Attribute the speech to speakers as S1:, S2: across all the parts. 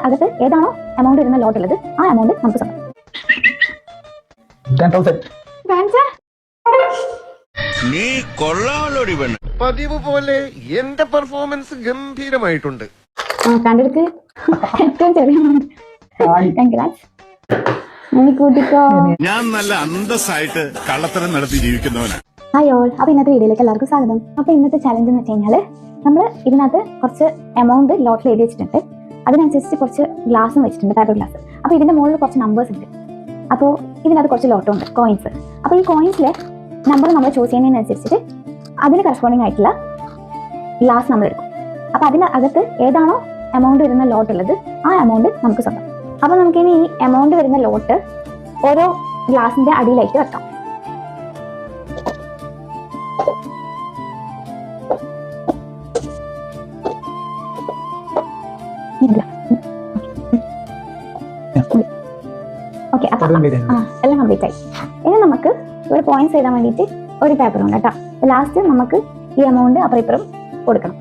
S1: അകത്ത് ഏതാണോ എമൗണ്ട് വരുന്ന ലോട്ട് ഉള്ളത് ആ എമൗണ്ട് നമുക്ക് സ്വന്തം.
S2: 10,000.
S3: നീ കൊള്ളാമല്ലോടി പെണ്ണ്.
S4: പതിവ് പോലെ എന്റെ പെർഫോമൻസ് ഗംഭീരമായിട്ടുണ്ട്.
S1: കണ്ടെടുക്ക് ഏറ്റവും ചെറിയ amount. Congrats. കൂട്ടിക്കോ.
S3: ഞാൻ നല്ല അന്തസ്സായിട്ട് കള്ളത്തരം നടത്തി ജീവിക്കുന്നവനാ.
S1: ഹായ് ഓൾ, അപ്പൊ ഇന്നത്തെ വീഡിയോയിലേക്ക് എല്ലാവർക്കും സ്വാഗതം. അപ്പൊ ഇന്നത്തെ ചലഞ്ച് എന്ന് വെച്ച് കഴിഞ്ഞാല് നമ്മൾ ഇതിനകത്ത് കുറച്ച് എമൗണ്ട് ലോട്ടിൽ എഴുതി വെച്ചിട്ടുണ്ട്. അതിനനുസരിച്ച് കുറച്ച് ഗ്ലാസും വെച്ചിട്ടുണ്ട്, പേപ്പർ ഗ്ലാസ്. അപ്പൊ ഇതിന്റെ മുകളിൽ കുറച്ച് നമ്പേഴ്സ് ഉണ്ട്. അപ്പോൾ ഇതിനകത്ത് കുറച്ച് ലോട്ടും ഉണ്ട്, കോയിൻസ്. അപ്പോൾ ഈ കോയിൻസിലെ നമ്പർ നമ്മൾ ചൂസ് ചെയ്യുന്നതിനനുസരിച്ചിട്ട് അതിന് കറസ്പോണ്ടിങ് ആയിട്ടുള്ള ഗ്ലാസ് നമ്മൾ എടുക്കും. അപ്പൊ അതിനകത്ത് ഏതാണോ എമൗണ്ട് വരുന്ന ലോട്ട് ഉള്ളത് ആ എമൗണ്ട് നമുക്ക് സ്വന്തം. അപ്പൊ നമുക്കിനി ഈ എമൗണ്ട് വരുന്ന ലോട്ട് ഓരോ ഗ്ലാസിന്റെ അടിയിലായിട്ട് വെക്കാം. ഓക്കെ, അപ്പൊ എല്ലാം കംപ്ലീറ്റ് ആയി. ഇനി നമുക്ക് ഒരു പോയിന്റ്സ് എഴുതാൻ വേണ്ടിയിട്ട് ഒരു പേപ്പർ ഉണ്ട് കേട്ടോ. ലാസ്റ്റ് നമുക്ക് ഈ എമൗണ്ട് അപ്പുറം ഇപ്പുറം കൊടുക്കണം.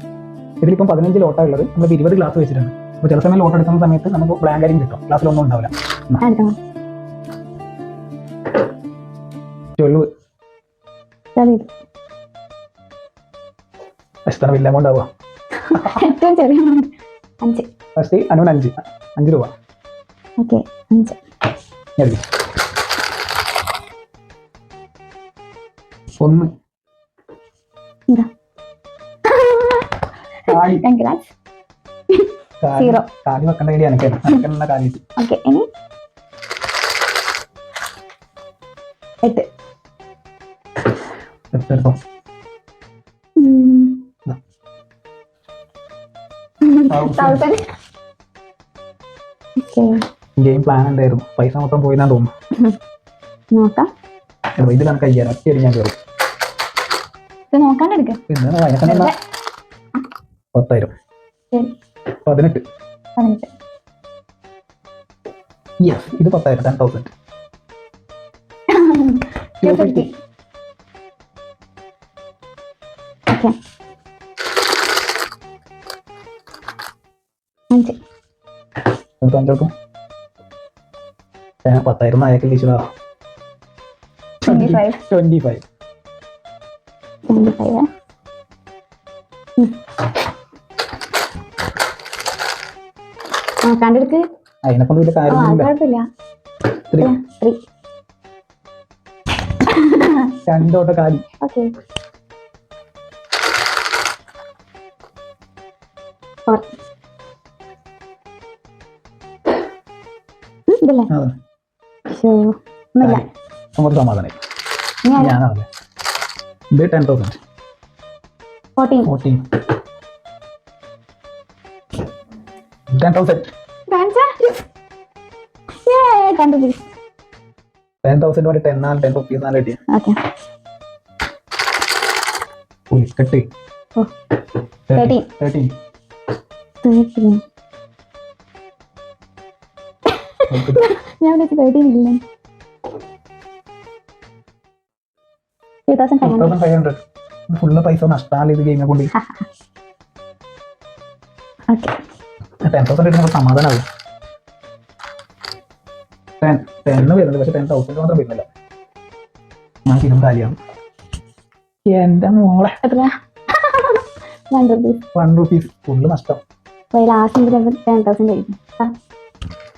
S2: ഇതിലിപ്പം 15 ലോട്ടാ ഉള്ളത്. നമ്മൾ 20 ഗ്ലാസ് വെച്ചിട്ടുണ്ട്. അപ്പോൾ ചില സമയം ലോട്ട് എടുക്കുന്ന സമയത്ത് നമുക്ക് ബ്ലാങ്ക് ആയിരിക്കും കിട്ടും, ഗ്ലാസ്സിലൊന്നും ഉണ്ടാവില്ല. 12 എത്ര വലിയ എമൗണ്ട് ആവുക?
S1: ഏറ്റവും ചെറിയ എമൗണ്ട് 5.
S2: ഫസ്റ്റ് അനുവിന് 5 രൂപ.
S1: ഓക്കെ, 5.
S2: ഒന്ന്
S1: Congrats. 0.
S2: കാലി വെക്കേണ്ട ഐഡിയ എനിക്കെന്ന കാലി.
S1: ഓക്കെ, ഇനി 8.
S2: എടുത്തോ.
S1: 1000. ഓക്കെ,
S2: ഗെയിം പ്ലാൻ എന്തായിരുന്നു? പൈസ മൊത്തം പോയിന്നാ തോന്നുന്നു.
S1: നോക്കാം.
S2: ഇത് കണക്ക് 5000 ഒറ്റയടി ഞാൻ കയറും.
S1: ഇത് നോക്കാണ്ടെടുക്കാം.
S2: പിന്നെ അതിനൊക്കെ 10,000. 18. യെസ്, ഇത് 10,000. 10,000.
S1: 250. ഓക്കെ, 5.
S2: 5 10,000 അയക്കൽ ടീച്ചറാ.
S1: 25.
S2: 25.
S1: കണ്ടെടുക്ക്.
S2: അതിനെ കൊണ്ട് വലിയ കാര്യമൊന്നുമില്ല.
S1: കുഴപ്പമില്ല. 3.
S2: 2 ഓട്ട കാലി.
S1: ഓക്കെ, 4. ഇതല്ലേ? ഒന്നുമില്ല.
S2: നമുക്ക് സമാധാനം. ഞാനാണല്ലേ. ഇത് 10,000.
S1: 14.
S2: 10,000. 10,000 വരെ 10 rupees ആണ് കിട്ടിയ. പുലിക്കെട്ട് 13.
S1: ഞാൻ 13 ഇല്ല.
S2: 2,500. ഫുള്ള് പൈസ നഷ്ടമാണ് ഇത് ഗെയിമിനെ കൊണ്ട്. 10,000 കിട്ടുന്ന സമാധാനമാവും. 10 വരുന്നത്, പക്ഷെ 10,000 മാത്രം വരുന്നില്ല. നമുക്ക് ഇതും കാലിയാവും. എന്റെ മോളെ 1 rupees ഫുള്ള് നഷ്ടം.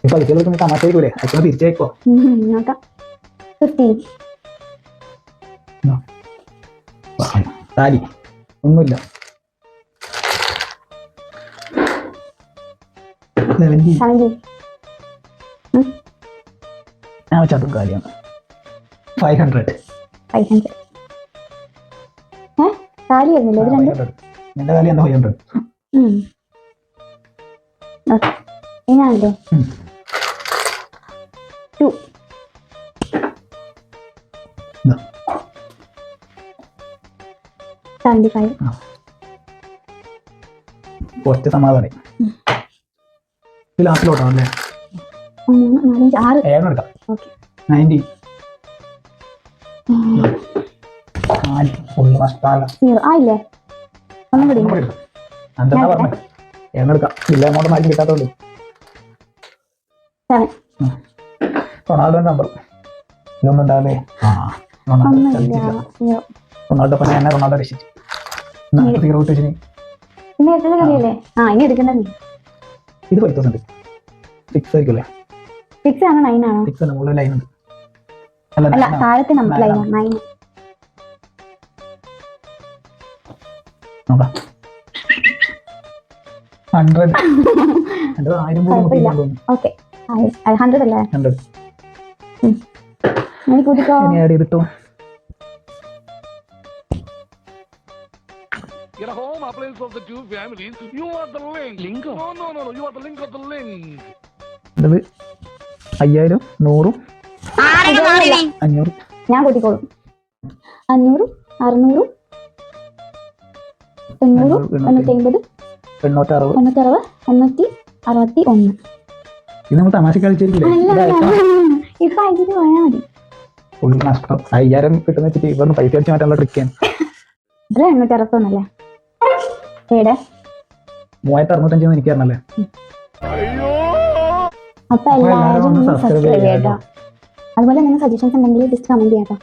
S2: ഈ പൈസ കൊടുക്കുന്ന തമാശയിക്കൂലേ? അച്ഛനെ തിരിച്ചയക്കോ?
S1: 15.
S2: കാലി ഒന്നുമില്ല.
S1: 17.
S2: ഞാൻ വെച്ചതും കാലിയാണ്. 500.
S1: കാലി വരുന്നില്ല ഇത് രണ്ട്.
S2: എന്റെ കാലി എന്താ 500?
S1: ഇനാണല്ലേ 2.
S2: കുറച്ച് സമാധാനം. ലാസ്റ്റിലോട്ടാണ് അല്ലേ? 7 എടുക്കാം. 90. ഫുള്ള് നഷ്ടമല്ല.
S1: ആയില്ലേ? ഒന്നും കൂടി
S2: എന്താ പറഞ്ഞത്? 7 എടുക്കാം. വലിയ എമൗണ്ട് ആയിരിക്കും കിട്ടാത്തുള്ളൂ.
S1: 7.
S2: റൊണാൾഡോ നമ്പർ ഇതൊന്നും ഉണ്ടാവില്ലേ ആ റൊണാൾഡോ
S1: ഒന്നുമില്ല.
S2: കളിച്ചില്ല.
S1: 0.
S2: റൊണാൾഡോ പിന്നെ എന്നെ റൊണാൾഡോ രക്ഷിച്ചു സീറോ ഇട്ട് വെച്ചിന്
S1: പിന്നെ എടുത്തത് കളിയല്ലേ? ആ ഇനി എടുക്കുന്നത് നീ.
S2: ഇത് 5000 6 ആയിരിക്കും അല്ലേ
S1: 6 ആണോ 9 ആണോ?
S2: 6 ആണ് മുകളിൽ ലൈൻ ഉണ്ട് അല്ല
S1: അല്ല
S2: 9 ആണ്.
S1: താഴത്തെ നമ്പർ
S2: 9
S1: ലൈൻ
S2: ആണ്.
S1: 9.
S2: നോക്കാം 100 എൻ്റെ 1000 പോലും
S1: കുഴപ്പമില്ല.
S2: മുട്ടിയിട്ടുണ്ടോ
S1: ഓക്കെ 100 അല്ലേ?
S2: 100
S1: ഇനി കൂട്ടിക്കോ.
S2: ഇനി ആഡ് ചെയ്തിട്ടോ
S5: Get a home appliance of the two families. You are the link. Link? No. You are the link of the link.
S2: ഇത് 5000 100 500
S1: ഞാൻ കൂട്ടിക്കോളും. 500 600 800 850
S2: 860
S1: 860 861.
S2: ഇത് നമ്മൾ തമാശ കളിച്ചിരിക്കില്ലേ
S1: ഇപ്പൊ അയച്ചിട്ട് പോയാൽ മതി.
S2: ഫുൾ നഷ്ടം 5000 കിട്ടുന്ന വെച്ചിട്ട് ഇവിടുന്ന് പൈസ അടിച്ച് മാറ്റാനുള്ള ട്രിക്കാൻ
S1: ഇത് 861 ഏടെ
S2: 3665 എനിക്ക് തരണല്ലേ
S1: അപ്പൊ എല്ലാവരും
S2: ഒന്ന് subscribe
S1: സബ്സ്ക്രൈബ്
S2: ചെയ്യാം
S1: ചെയ്യാട്ടോ. അതുപോലെ എന്തെങ്കിലും സജഷൻസ് ഉണ്ടെങ്കിൽ ജസ്റ്റ് കമന്റ് ചെയ്യാട്ടോ.